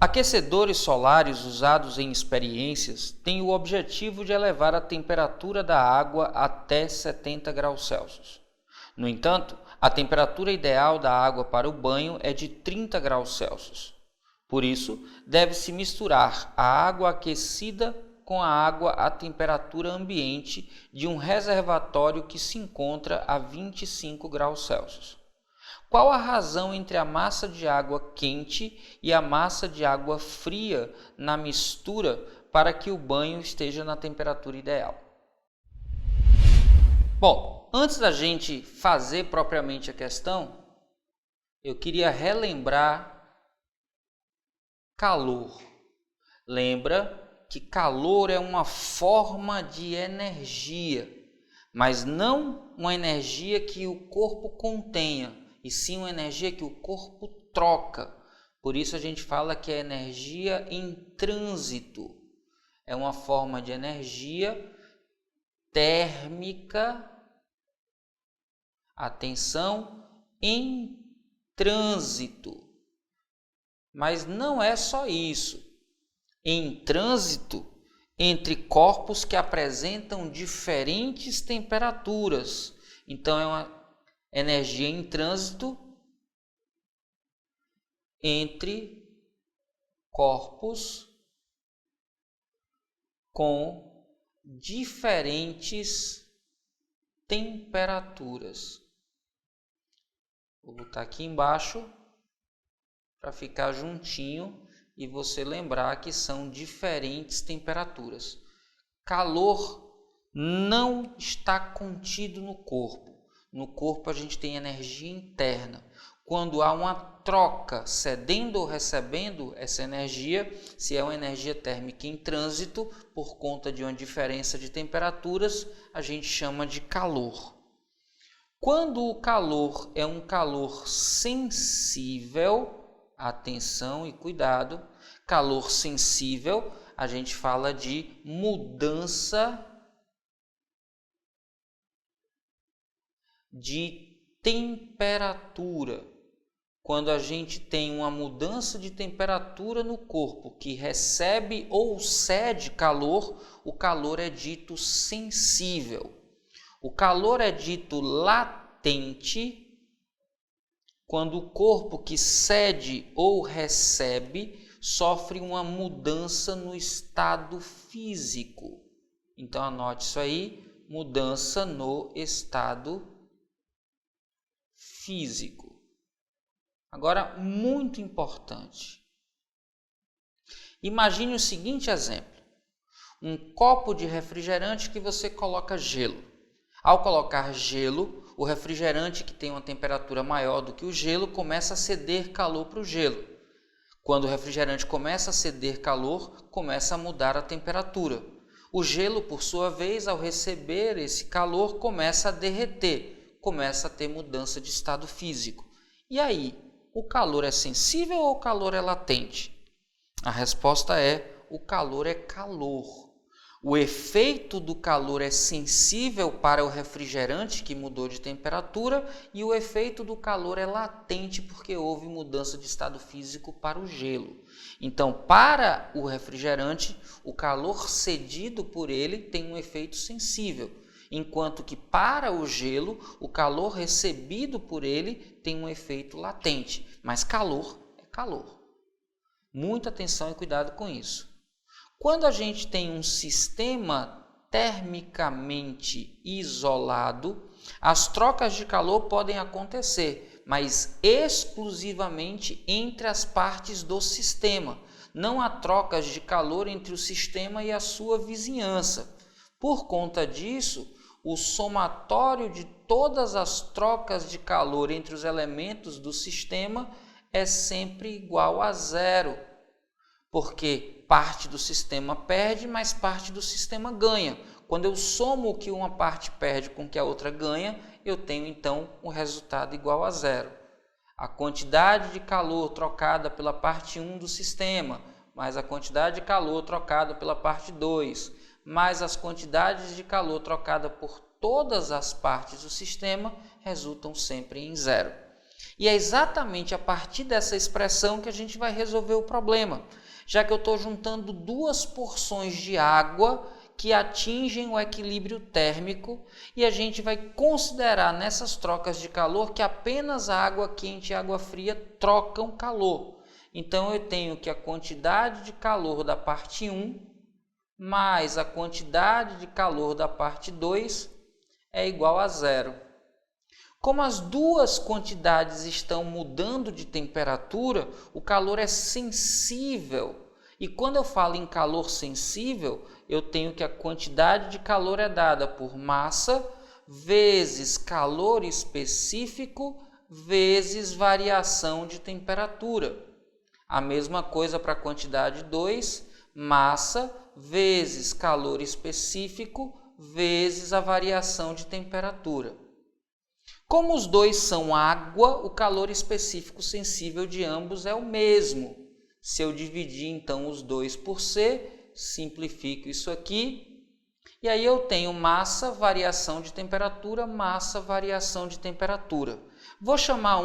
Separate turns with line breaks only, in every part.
Aquecedores solares usados em experiências têm o objetivo de elevar a temperatura da água até 70 graus Celsius. No entanto, a temperatura ideal da água para o banho é de 30 graus Celsius. Por isso, deve-se misturar a água aquecida com a água à temperatura ambiente de um reservatório que se encontra a 25 graus Celsius. Qual a razão entre a massa de água quente e a massa de água fria na mistura para que o banho esteja na temperatura ideal? Bom, antes da gente fazer propriamente a questão, eu queria relembrar calor. Lembra que calor é uma forma de energia, mas não uma energia que o corpo contenha, e sim uma energia que o corpo troca. Por isso a gente fala que é energia em trânsito. É uma forma de energia térmica, atenção, em trânsito. Mas não é só isso. Em trânsito entre corpos que apresentam diferentes temperaturas. Então é uma energia em trânsito entre corpos com diferentes temperaturas. Vou botar aqui embaixo para ficar juntinho e você lembrar que são diferentes temperaturas. Calor não está contido no corpo. No corpo a gente tem energia interna. Quando há uma troca, cedendo ou recebendo essa energia, se é uma energia térmica em trânsito, por conta de uma diferença de temperaturas, a gente chama de calor. Quando o calor é um calor sensível, atenção e cuidado, calor sensível, a gente fala de mudança de temperatura. Quando a gente tem uma mudança de temperatura no corpo que recebe ou cede calor, o calor é dito sensível. O calor é dito latente quando o corpo que cede ou recebe sofre uma mudança no estado físico. Então anote isso aí, mudança no estado físico. Agora, muito importante. Imagine o seguinte exemplo. Um copo de refrigerante que você coloca gelo. Ao colocar gelo, o refrigerante, que tem uma temperatura maior do que o gelo, começa a ceder calor para o gelo. Quando o refrigerante começa a ceder calor, começa a mudar a temperatura. O gelo, por sua vez, ao receber esse calor, começa a derreter, começa a ter mudança de estado físico. E aí, o calor é sensível ou o calor é latente? A resposta é: o calor é calor. O efeito do calor é sensível para o refrigerante que mudou de temperatura e o efeito do calor é latente porque houve mudança de estado físico para o gelo. Então, para o refrigerante, o calor cedido por ele tem um efeito sensível, enquanto que para o gelo, o calor recebido por ele tem um efeito latente. Mas calor é calor. Muita atenção e cuidado com isso. Quando a gente tem um sistema termicamente isolado, as trocas de calor podem acontecer, mas exclusivamente entre as partes do sistema. Não há trocas de calor entre o sistema e a sua vizinhança. Por conta disso, o somatório de todas as trocas de calor entre os elementos do sistema é sempre igual a zero, porque parte do sistema perde, mas parte do sistema ganha. Quando eu somo o que uma parte perde com o que a outra ganha, eu tenho então um resultado igual a zero. A quantidade de calor trocada pela parte 1 do sistema, mais a quantidade de calor trocada pela parte 2, mais as quantidades de calor trocada por todas as partes do sistema, resultam sempre em zero. E é exatamente a partir dessa expressão que a gente vai resolver o problema, já que eu estou juntando duas porções de água que atingem o equilíbrio térmico e a gente vai considerar nessas trocas de calor que apenas a água quente e a água fria trocam calor. Então eu tenho que a quantidade de calor da parte 1 mais a quantidade de calor da parte 2 é igual a 0. Como as duas quantidades estão mudando de temperatura, o calor é sensível. E quando eu falo em calor sensível, eu tenho que a quantidade de calor é dada por massa vezes calor específico vezes variação de temperatura. A mesma coisa para a quantidade 2, massa vezes calor específico vezes a variação de temperatura. Como os dois são água, o calor específico sensível de ambos é o mesmo. Se eu dividir então os dois por C, simplifico isso aqui, e aí eu tenho massa, variação de temperatura, massa, variação de temperatura. Vou chamar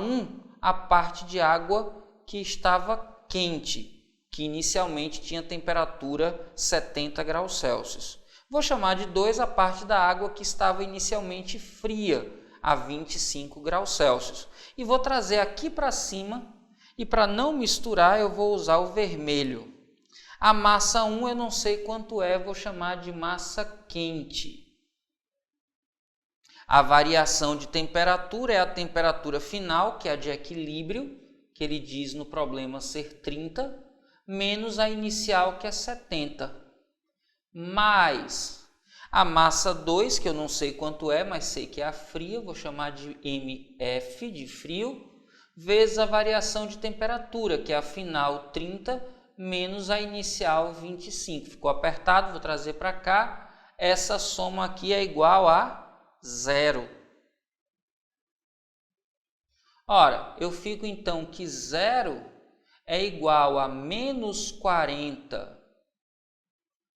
a parte de água que estava quente, que inicialmente tinha temperatura 70 graus Celsius. Vou chamar de 2 a parte da água que estava inicialmente fria, a 25 graus Celsius. E vou trazer aqui para cima, e para não misturar eu vou usar o vermelho. A massa 1 eu não sei quanto é, vou chamar de massa quente. A variação de temperatura é a temperatura final, que é a de equilíbrio, que ele diz no problema ser 30, menos a inicial, que é 70, mais a massa 2, que eu não sei quanto é, mas sei que é a fria, vou chamar de MF, de frio, vezes a variação de temperatura, que é a final 30, menos a inicial 25. Ficou apertado, vou trazer para cá. Essa soma aqui é igual a 0. Ora, eu fico então que 0 é igual a menos 40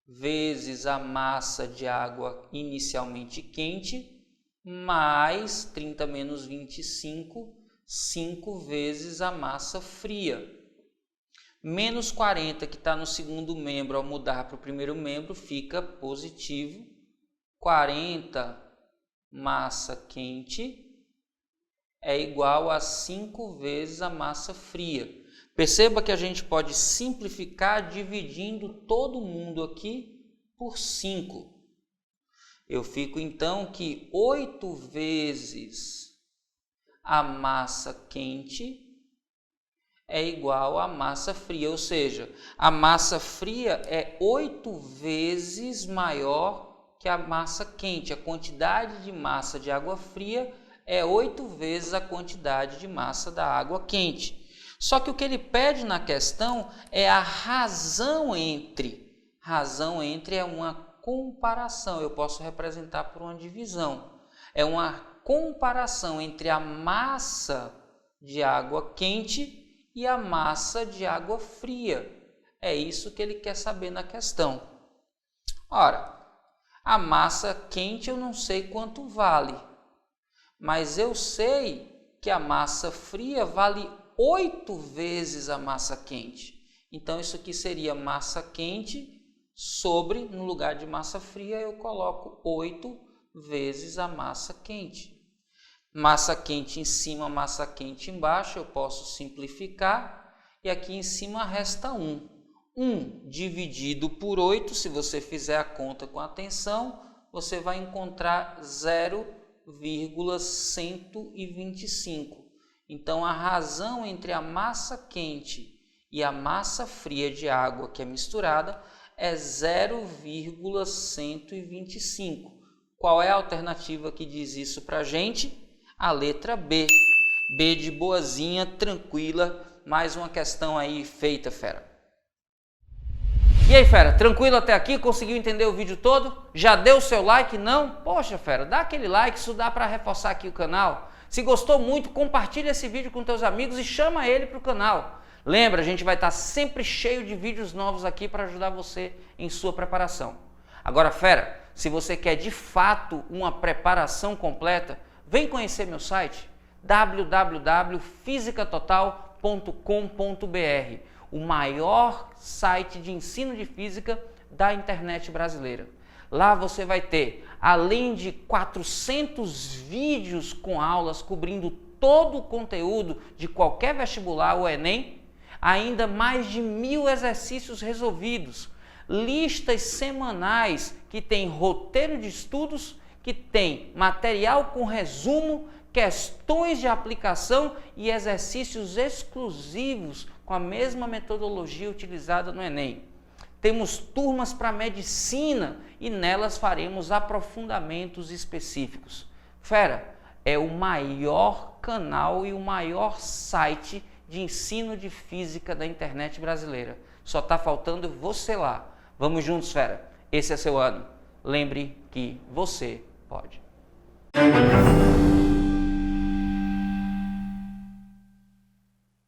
vezes a massa de água inicialmente quente, mais 30 menos 25, 5 vezes a massa fria. Menos 40, que está no segundo membro, ao mudar para o primeiro membro, fica positivo. 40 massa quente é igual a 5 vezes a massa fria. Perceba que a gente pode simplificar dividindo todo mundo aqui por 5. Eu fico então que 8 vezes a massa quente é igual à massa fria, ou seja, a massa fria é 8 vezes maior que a massa quente. A quantidade de massa de água fria é 8 vezes a quantidade de massa da água quente. Só que o que ele pede na questão é a razão entre. Razão entre é uma comparação, eu posso representar por uma divisão. É uma comparação entre a massa de água quente e a massa de água fria. É isso que ele quer saber na questão. Ora, a massa quente eu não sei quanto vale, mas eu sei que a massa fria vale 8 vezes a massa quente. Então isso aqui seria massa quente sobre, no lugar de massa fria, eu coloco 8 vezes a massa quente. Massa quente em cima, massa quente embaixo, eu posso simplificar, e aqui em cima resta 1. 1 dividido por 8, se você fizer a conta com atenção, você vai encontrar 0,125. Então a razão entre a massa quente e a massa fria de água que é misturada é 0,125. Qual é a alternativa que diz isso para a gente? A letra B. B de boazinha, tranquila. Mais uma questão aí feita, fera. E aí, fera, tranquilo até aqui? Conseguiu entender o vídeo todo? Já deu o seu like? Não? Poxa, fera, dá aquele like, isso dá para reforçar aqui o canal. Se gostou muito, compartilha esse vídeo com teus amigos e chama ele para o canal. Lembra, a gente vai estar sempre cheio de vídeos novos aqui para ajudar você em sua preparação. Agora, fera, se você quer de fato uma preparação completa, vem conhecer meu site www.fisicatotal.com.br, o maior site de ensino de física da internet brasileira. Lá você vai ter, além de 400 vídeos com aulas cobrindo todo o conteúdo de qualquer vestibular ou Enem, ainda mais de 1000 exercícios resolvidos, listas semanais que tem roteiro de estudos, que tem material com resumo, questões de aplicação e exercícios exclusivos com a mesma metodologia utilizada no Enem. Temos turmas para medicina e nelas faremos aprofundamentos específicos. Fera, é o maior canal e o maior site de ensino de física da internet brasileira. Só está faltando você lá. Vamos juntos, fera. Esse é seu ano. Lembre que você pode.